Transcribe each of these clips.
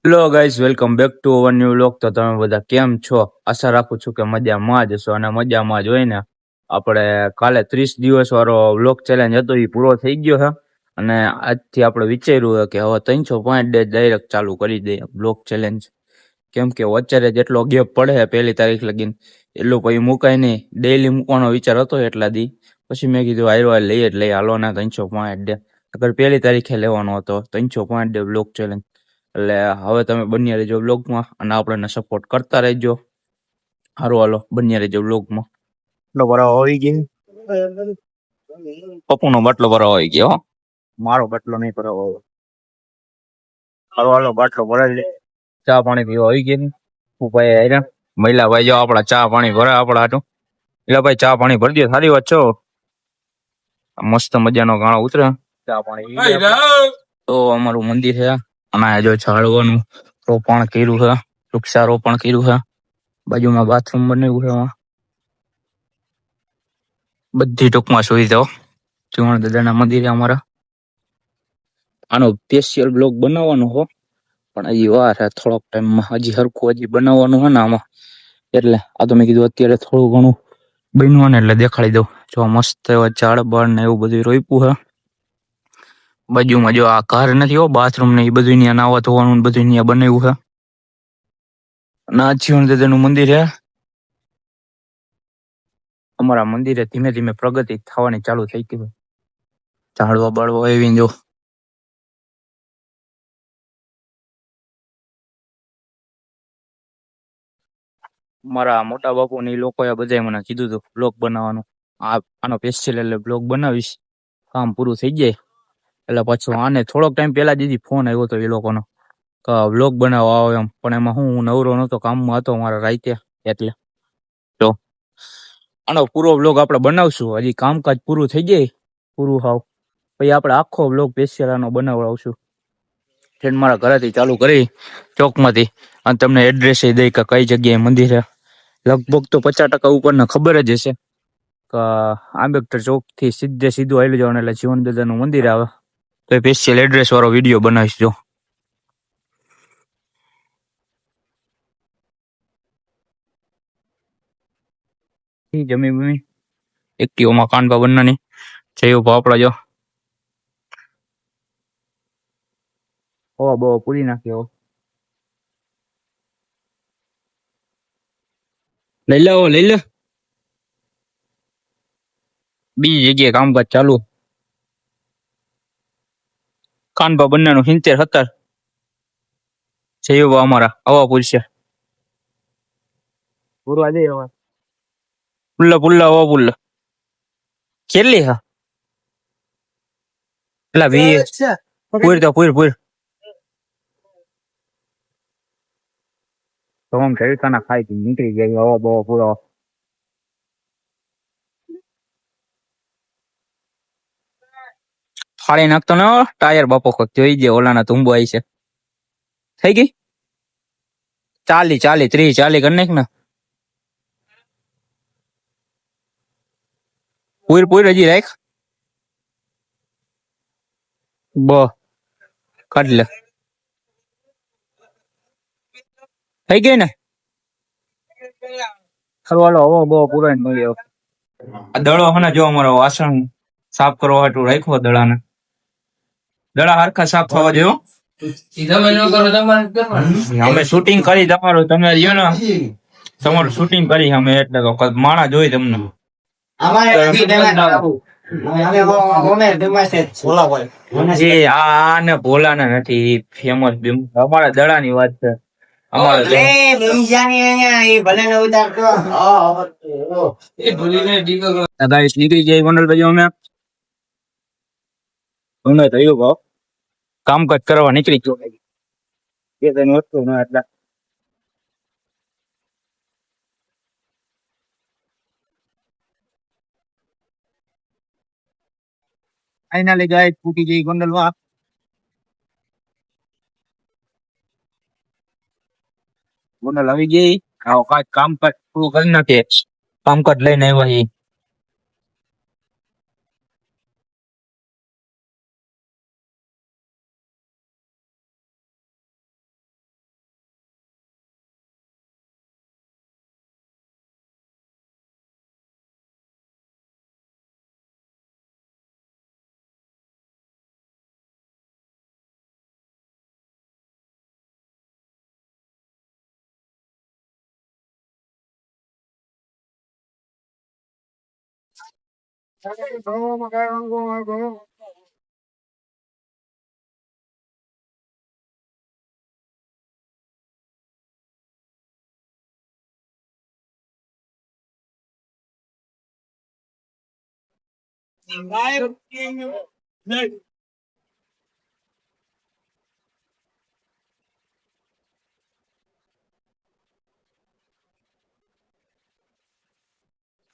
Hello guys, welcome back to our new vlog. તો તમે બધા કેમ છો? આશા રાખું છું કે મજામાં જ હશો, અને મજામાં જ હોય ને. આપણે કાલે 30 દિવસ વાળો વ્લોગ ચેલેન્જ હતો એ પૂરો થઈ ગયો છે. અને આજથી આપણે વિચાર્યું છે કે હવે 305 ડે ડાયરેક્ટ ચાલુ કરી દઈએ બ્લોગ ચેલેન્જ. કેમ કે વચ્ચે જેટલો ગેપ પડે છે 1 તારીખ લગીને એટલું પછી મુકાય નહીં. ડેઈલી મૂકવાનો વિચાર હતો એટલા દી, પછી મેં કીધું હાલો લઈએ જ લઈએ, હાલો ના 305 ડે. અગર 1 તારીખે લેવાનો હતો 305 ડે બ્લોગ ચેલેન્જ. એટલે હવે તમે બન્યા રહેજો વ્લોગમાં અને આપણને સપોર્ટ કરતા રહેજો. સારું, હાલો બન્યા રહેજો વ્લોગમાં. બાટલો ભરાવો આવી ગયો. પપ્પુનો બાટલો ભરાવો આવી ગયો હો. મારો બાટલો નહીં ભરાવો. સારું, હાલો બાટલો ભરાવી લે. ચા પાણી પીવા આવી ગયા. ભાઈ આયરા મહિલા ભાઈ જો આપડા ચા પાણી ભરે આપડા હાટું. એટલે ભાઈ ચા પાણી ભરી દે, સારી વાત છો. મસ્ત મજાનો ગાણો ઉતરે. ચા પાણી તો અમારું મંદિર છે અને જો ઝાડવાનું રોપણ કર્યું છે, વૃક્ષારોપણ કર્યું છે. બાજુમાં બાથરૂમ બનાવ્યું છે. બધી ટૂંકમાં સુવિધાઓ ચુવાણ દાદાના મંદિરે અમારા. આનો સ્પેશિયલ બ્લોગ બનાવવાનો હો, પણ હજી વાર છે. થોડોક ટાઈમમાં હજી હરખું હજી બનાવવાનું છે ને આમાં. એટલે આ તો મેં કીધું અત્યારે થોડું ઘણું બન્યું ને એટલે દેખાડી દઉં. જો મસ્ત એવા ઝાડ બાળ ને એવું બધું રોપ્યું છે. બાજુમાં જો આ કાર નથી હો, બાથરૂમ ને એ બધું ત્યાં નાવા ધોવાનું બધું ત્યાં બનાવ્યું છે. ના ચિવણ દાદાનું મંદિર છે. અમારા મંદિરે ધીમે ધીમે પ્રગતિ થવાની ચાલુ થઈ ગઈ. ઝાડવા બાળવા એવી જો મારા મોટા બાપુ ને એ લોકોએ બધાય મને કીધું હતું બ્લોગ બનાવવાનું. આનો સ્પેશિયલ એટલે બ્લોગ બનાવીશ, કામ પૂરું થઈ જાય એટલે પાછું. આને થોડોક ટાઈમ પહેલા દીદી ફોન આવ્યો હતો એ લોકોનો કે બ્લોગ બનાવવા આવો એમ, પણ એમાં હું નવરો નહોતો, કામમાં હતો મારા રાતે. એટલે તો આનો પૂરો બ્લોગ આપણે બનાવશું. હજી કામકાજ પૂરું થઈ જાય, પૂરું હાવ, પછી આપણે આખો બ્લોગ સ્પેશિયલ આનો બનાવડાવશું. ટ્રેન મારા ઘરેથી ચાલુ કરી ચોકમાંથી, અને તમને એડ્રેસ દઈ કે કઈ જગ્યાએ મંદિર છે. લગભગ તો 50% ઉપરને ખબર જ હશે કે આંબેડકર ચોક થી સીધું આવી જવાનું એટલે જીવન દાદાનું મંદિર આવે. તો સ્પેશિયલ એડ્રેસ વાળો વિડીયો બનાવીશ. જો જમી બમી એકટીઓમાં કાનબા બંનાની જયો આપડા જો બહુ પૂરી નાખ્યો. લઈ લે બીજી જગ્યાએ કામકાજ ચાલુ. કાનબા બંનાનું 70-70 જયો અમારા હવા પૂરશે પૂરવા દે. હવા પુલ્લા હવા પુલ્લા કેટલી હા એટલે પૂર તો પૂર તો આમ ખેડૂતોના ખાઈ નીકળી ગયા. હવા બહુ પૂરો ફાળી નાખતો ને ટાયર બાપો જોઈ દે. ઓલાના તુંબો આવી છે. થઈ ગઈ 40 30 40 કરી નાખ ને. પૂર હજી રાખ બ કાઢ લે. થઈ ગઈ ને. હાલો હવા બહુ પૂરો મળ્યો. આ દડો હને જો અમારો વાસણ સાફ કરવા હાટુ રાખ્યો. દડા હરખા સાફ થવા જો. અમે શૂટિંગ કરી તમારું, તમે રહ્યો ને તમારું શૂટિંગ કરી અમે, એટલે તો માણા જોઈ તમને. આને ભોલાના નથી ફેમસ અમારા દડાની વાત છે. નીકળી જાય મંડળ અમે થયું ભાવ કામકાજ કરવા નીકળી ગયો. એ તેની વસ્તુ ન એટલે ફાઇનલી ગાઈસ ફૂટી ગઈ ગોંડલમાં. ગોંડલ આવી ગઈ. કામકાજ પૂરું કરી નાખે. કામકાજ લઈને આવ્યા.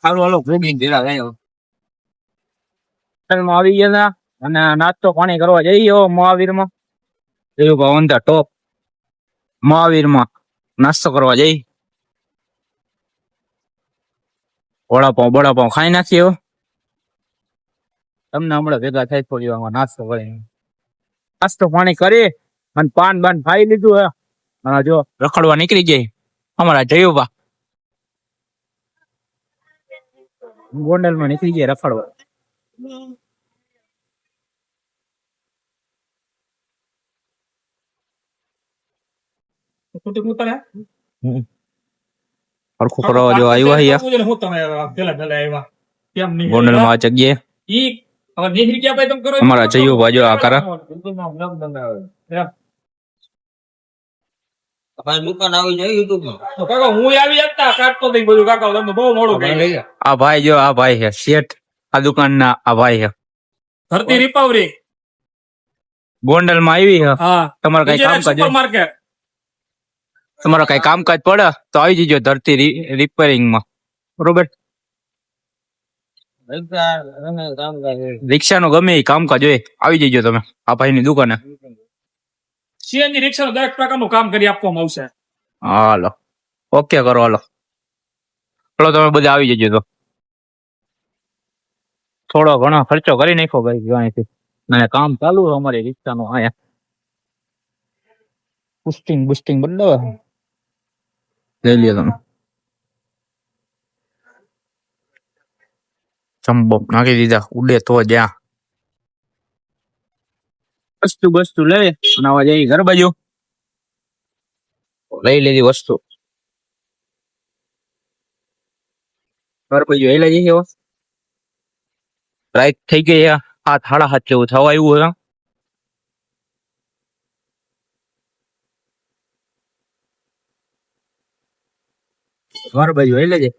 હાલો હાલો ભોગીને ભેગા થાય હોટલમાં આવી ગયા હતા અને નાસ્તો પાણી કરવા જઈએ મહાવીરમાં જોયું ઓન ધ ટોપ મહાવીરમાં નાસ્તો કરવા જઈ વડાપાઉં બડાપાઉં ખાઈ નાખીએ હો. તમને હમણાં ભેગા થાય થોડી વારમાં નાસ્તો કરી નાસ્તો પાણી કરી અને પાન બાન ખાઈ લીધું હે અને જો રખડવા નીકળી જાય અમારા જયુભા ગોંડલમાં નીકળી ગયા રખડવા. હરખું કરવા જો આવ્યા ગોંડલમાં આ જગ્યાએ અમારા જયુભા જો આ કરા આ ભાઈ જો આ ભાઈ છે શેઠ આ દુકાન ના આ ભાઈ છે ધરતી રિપાવરી ગોંડલ માં આવી છે તમારે કઈ કામકાજ તમારે કઈ કામકાજ પડે તો આવી જજો ધરતી રિપેરિંગ માં બરોબર રિક્ષા નું ગમે એ કામકાજ હોય આવી જજો તમે આ ભાઈ ની દુકાને સીએનજી રિક્ષા 10 પ્રકારનું કામ કરી આપવામાં આવશે. હાલો ઓકે કરો હાલો ચલો તમે બધા આવી જજો તો થોડો ઘણો ખર્ચો કરી નાખો ભાઈ અહીંથી ના કામ ચાલુ છે અમારી રિક્ષા નું અહીંયા બુસ્ટિંગ બદલાવે લઈ લ્યો તમે ચંબો નાખી દીધા ઉડે તો જ્યાં વસ્તુ લઈ નાવા જઈ ઘર બાજુ લઈ લીધી વસ્તુ ઘર બાજુ લઈ જઈએ રાઈટ થઈ ગઈ 7:30 જેવું થવા આવ્યું હે ઘર બાજુ લેજે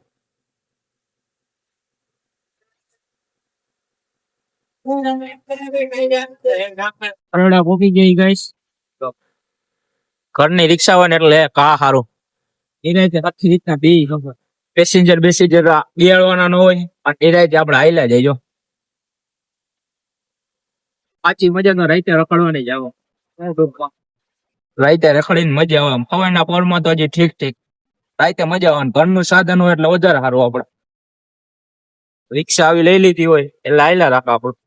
અરડા પોકી ગઈ ગાઈસ ઘરની રિક્ષા હોય ને એટલે કા હારું એ રીતે આખી રીતના બી પેસેન્જર બેસાડવાના ન હોય અને એ રીતે આપણે હાઈલા જઈજો પાછી મજા તો રાઈતે રખડવાની જાવ રાઈતે રખડીને મજા આવે સવારના પરમાં તો હજી ઠીક રાઈતે મજા આવે ઘરનું સાધન હોય એટલે વધારે સારું આપડે રિક્ષા આવી લઈ લીધી હોય એટલે હાઈલા રાખે આપડું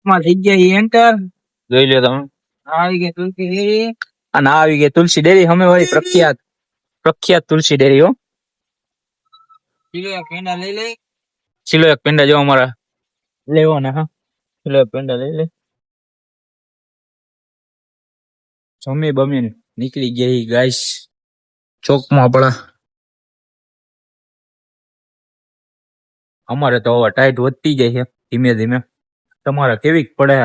થઈ ગયા એન્ટર જોઈ લો તમે આવી ગઈ તુલસી ડેરી અને આવી ગઈ તુલસી ડેરી અમે હોય પ્રખ્યાત તુલસી ડેરી હો કિલો એક પેંડા જો અમારા લેવાના હા કિલો એક પેંડા લઈ લે જમી બમી નીકળી ગઈ ગાઈસ ચોકમાં આપડા અમારે તો હવે ટાઈટ વધતી જાય છે ધીમે ધીમે તમારે કેવી પડે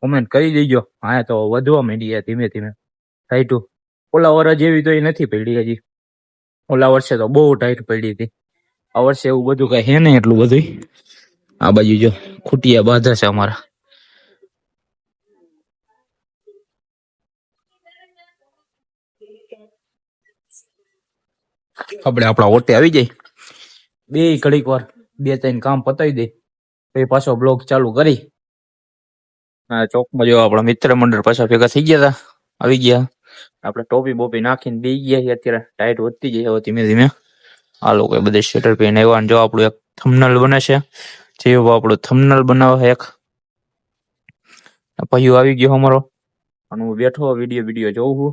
કોમેન્ટ કરી દેજો હા તો વધવા માંડી ધીમે ધીમે ટાઈટું ઓલા વર્ષ જેવી તો એ નથી પડી હજી ઓલા વર્ષે તો બહુ ટાઈટ પડી હતી આ વર્ષે એવું બધું કઈ હે નહીં એટલું બધું આ બાજુ જો ખૂટિયા બાંધા છે અમારા આપણે આપણા ઓટે આવી જાય બે ઘડીક વાર 2-3 કામ પતાવી દે પછી પાછો બ્લોગ ચાલુ કરી ચોકમાં જો આપણા મિત્ર મંડળ પાછા ભેગા થઈ ગયા હતા આવી ગયા આપણે ટોપી બોપી નાખીને બે ગયા અત્યારે ટાઈટ વધતી જાય હવે ધીમે ધીમે આ લોકો બધે સ્વેટર પહેરીને આવ્યા જો આપણું એક થંબનેલ બને છે જેવો આપણું થંબનેલ બનાવે એક ભાઈઓ આવી ગયો અમારો અને હું બેઠો વિડીયો જોઉં છું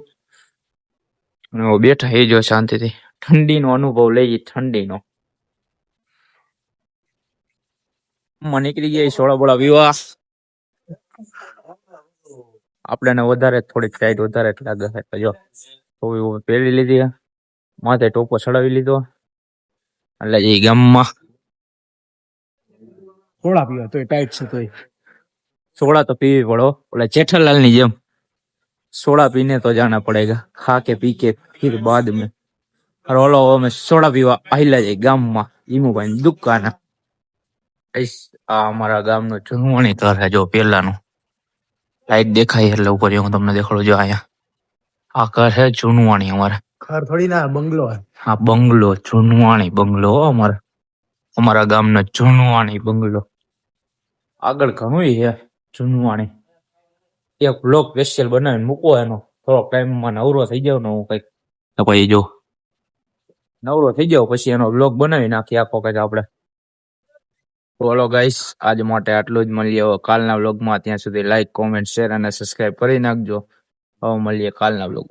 અને બેઠા એ જો શાંતિથી ઠંડીનો અનુભવ લઈ ઠંડીનો નીકળી ગયા સોળા બોળા વિવાહ આપણે વધારે થોડીક ટાઈટ વધારે લાગે છે જો પહેરી લીધી માથે ટોપો ચડાવી લીધો એટલે એ ગામમાં થોડા પીવા તોય ટાઈટ છે તોય. સોડા તો પીવી પડો, ઓલા જેઠાલાલ ની જેમ સોડા પીને તો જાना पड़ेगा, खा के पी के फिर बाद में. और ઓલો અમે સોડા પીવા આયલા જાય ગામમાં ઈમુભાઈ દુકાન. આ અમારા ગામનું જૂનવાણી ઘર છે, જો પેલાનું લાઈટ દેખાય એટલે ઉપર હું તમને દેખાડું. જો અહીંયા આ ઘર છે જૂનવાણી અમારે. ઘર થોડી ના બંગલો હે. હા બંગલો, જૂનવાણી બંગલો હો અમારે, અમારા ગામનો જૂનવાણી બંગલો. આગળ ઘણું છે જૂનવાણી. એક બ્લોક સ્પેશિયલ બનાવીને મૂકો એનો, થોડોક ટાઈમમાં નવરો થઈ જાવ ને હું કઈક, તો પછી જો નવરો થઈ જાવ પછી એનો બ્લોગ બનાવી નાખી આખો કઈક આપણે. બોલો ગાઈસ, આજ માટે આટલું જ. મળીએ હવે કાલના બ્લોગમાં. ત્યાં સુધી લાઈક, કોમેન્ટ, શેર અને સબસ્ક્રાઇબ કરી નાખજો. હવે મળીએ કાલના બ્લોગ.